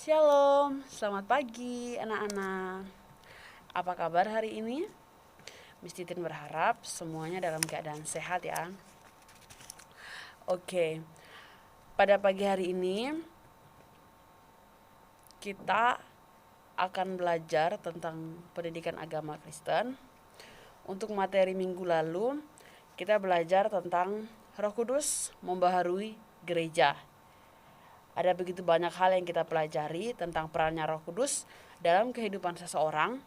Shalom, selamat pagi anak-anak. Apa kabar hari ini? Miss Titin berharap semuanya dalam keadaan sehat ya. Oke, pada pagi hari ini kita akan belajar tentang pendidikan agama Kristen. Untuk materi minggu lalu, kita belajar tentang Roh Kudus membaharui gereja. Ada begitu banyak hal yang kita pelajari tentang perannya Roh Kudus dalam kehidupan seseorang,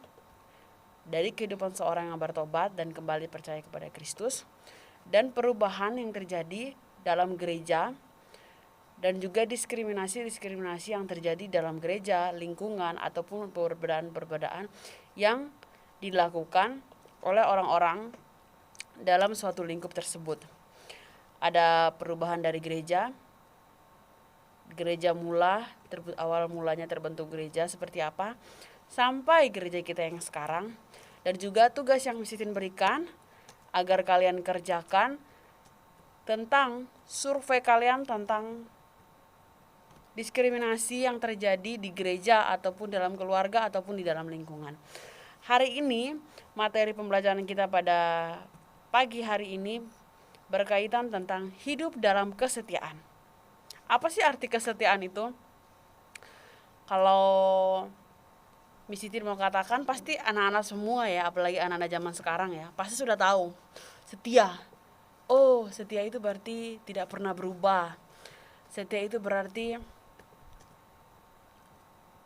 dari kehidupan seorang yang bertobat dan kembali percaya kepada Kristus, dan perubahan yang terjadi dalam gereja, dan juga diskriminasi yang terjadi dalam gereja, lingkungan, ataupun perbedaan-perbedaan yang dilakukan oleh orang-orang dalam suatu lingkup tersebut. Ada perubahan dari gereja awal mulanya terbentuk gereja seperti apa, sampai gereja kita yang sekarang, dan juga tugas yang Miss Titin berikan agar kalian kerjakan tentang survei kalian tentang diskriminasi yang terjadi di gereja ataupun dalam keluarga ataupun di dalam lingkungan. Hari ini materi pembelajaran kita pada pagi hari ini berkaitan tentang hidup dalam kesetiaan. Apa sih arti kesetiaan itu? Kalau Miss Titin mau katakan, pasti anak-anak semua ya, apalagi anak-anak zaman sekarang ya, pasti sudah tahu setia. Oh, setia itu berarti tidak pernah berubah. Setia itu berarti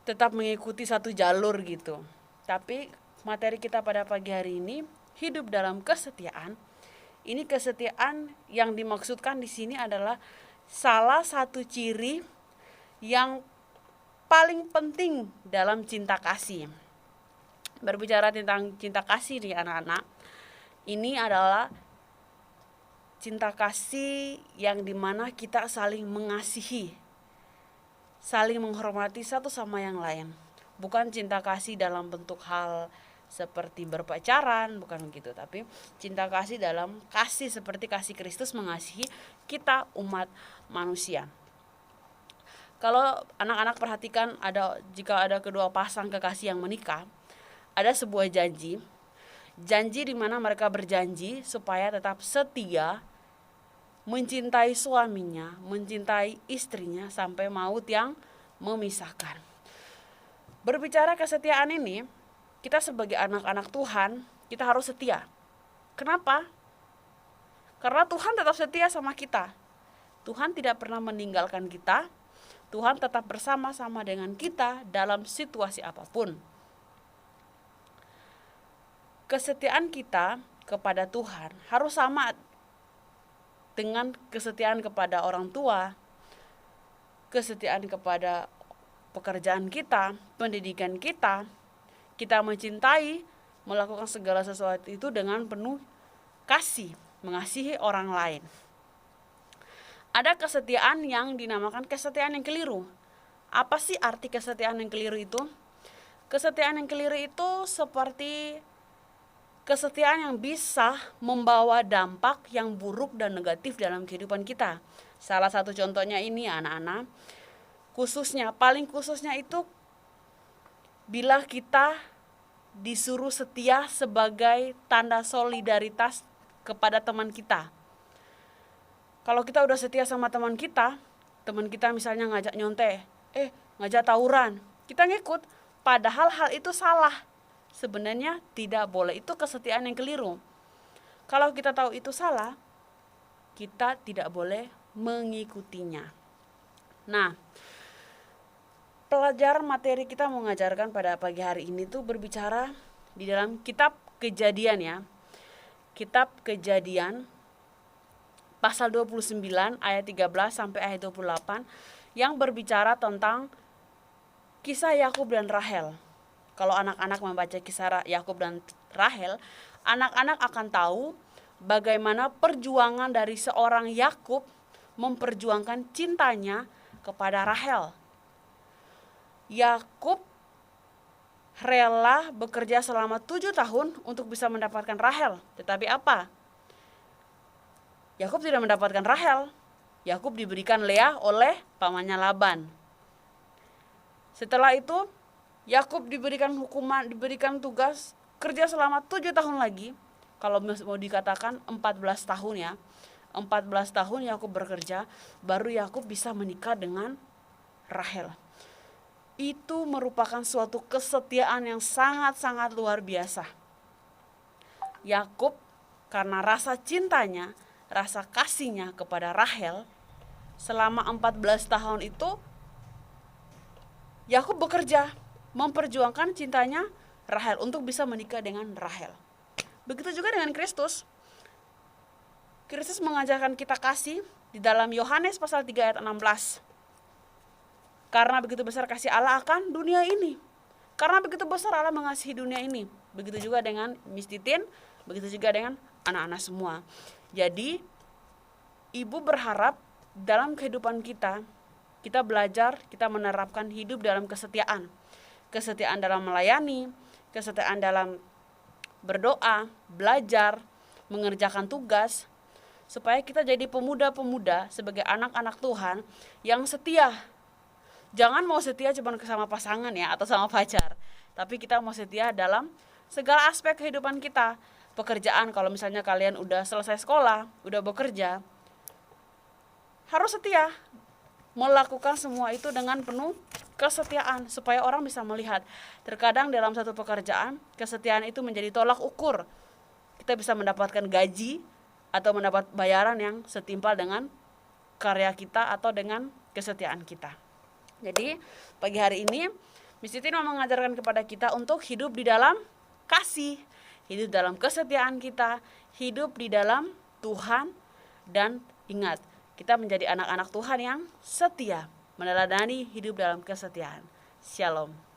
tetap mengikuti satu jalur gitu. Tapi materi kita pada pagi hari ini, hidup dalam kesetiaan. Ini kesetiaan yang dimaksudkan di sini adalah salah satu ciri yang paling penting dalam cinta kasih. Berbicara tentang cinta kasih nih anak-anak, ini adalah cinta kasih yang dimana kita saling mengasihi, saling menghormati satu sama yang lain. Bukan cinta kasih dalam bentuk hal seperti berpacaran, bukan begitu, tapi cinta kasih dalam kasih seperti kasih Kristus mengasihi kita umat manusia. Kalau anak-anak perhatikan, jika ada kedua pasang kekasih yang menikah, ada sebuah janji di mana mereka berjanji supaya tetap setia, mencintai suaminya, mencintai istrinya sampai maut yang memisahkan. Berbicara kesetiaan ini, kita sebagai anak-anak Tuhan, kita harus setia. Kenapa? Karena Tuhan tetap setia sama kita. Tuhan tidak pernah meninggalkan kita. Tuhan tetap bersama-sama dengan kita dalam situasi apapun. Kesetiaan kita kepada Tuhan harus sama dengan kesetiaan kepada orang tua, kesetiaan kepada pekerjaan kita, pendidikan kita. Kita mencintai, melakukan segala sesuatu itu dengan penuh kasih, mengasihi orang lain. Ada kesetiaan yang dinamakan kesetiaan yang keliru. Apa sih arti kesetiaan yang keliru itu? Kesetiaan yang keliru itu seperti kesetiaan yang bisa membawa dampak yang buruk dan negatif dalam kehidupan kita. Salah satu contohnya ini anak-anak, paling khususnya itu bila kita disuruh setia sebagai tanda solidaritas kepada teman kita. Kalau kita udah setia sama teman kita misalnya ngajak nyontek, ngajak tawuran, kita ngikut, padahal hal itu salah. Sebenarnya tidak boleh, itu kesetiaan yang keliru. Kalau kita tahu itu salah, kita tidak boleh mengikutinya. Nah, pelajaran materi kita mengajarkan pada pagi hari ini tuh berbicara di dalam kitab Kejadian ya. Kitab Kejadian pasal 29 ayat 13 sampai ayat 28 yang berbicara tentang kisah Yakub dan Rahel. Kalau anak-anak membaca kisah Yakub dan Rahel, anak-anak akan tahu bagaimana perjuangan dari seorang Yakub memperjuangkan cintanya kepada Rahel. Yakub rela bekerja selama 7 tahun untuk bisa mendapatkan Rahel. Tetapi apa? Yakub tidak mendapatkan Rahel. Yakub diberikan Leah oleh pamannya Laban. Setelah itu Yakub diberikan hukuman, diberikan tugas kerja selama 7 tahun lagi. Kalau mau dikatakan 14 tahun ya. 14 tahun Yakub bekerja, baru Yakub bisa menikah dengan Rahel. Itu merupakan suatu kesetiaan yang sangat-sangat luar biasa. Yakub karena rasa cintanya, rasa kasihnya kepada Rahel, selama 14 tahun itu Yakub bekerja memperjuangkan cintanya Rahel untuk bisa menikah dengan Rahel. Begitu juga dengan Kristus. Kristus mengajarkan kita kasih di dalam Yohanes pasal 3 ayat 16. Karena begitu besar kasih Allah akan dunia ini. Karena begitu besar Allah mengasihi dunia ini. Begitu juga dengan Miss Titin, begitu juga dengan anak-anak semua. Jadi, Ibu berharap dalam kehidupan kita belajar, kita menerapkan hidup dalam kesetiaan. Kesetiaan dalam melayani, kesetiaan dalam berdoa, belajar, mengerjakan tugas, supaya kita jadi pemuda-pemuda sebagai anak-anak Tuhan yang setia. Jangan mau setia cuma sama pasangan ya, atau sama pacar, tapi kita mau setia dalam segala aspek kehidupan kita. Pekerjaan, kalau misalnya kalian udah selesai sekolah, udah bekerja, harus setia melakukan semua itu dengan penuh kesetiaan, supaya orang bisa melihat. Terkadang dalam satu pekerjaan, kesetiaan itu menjadi tolak ukur. Kita bisa mendapatkan gaji atau mendapat bayaran yang setimpal dengan karya kita atau dengan kesetiaan kita. Jadi pagi hari ini Miss Titin mau mengajarkan kepada kita untuk hidup di dalam kasih, hidup dalam kesetiaan kita, hidup di dalam Tuhan, dan ingat, kita menjadi anak-anak Tuhan yang setia, meneladani hidup dalam kesetiaan. Shalom.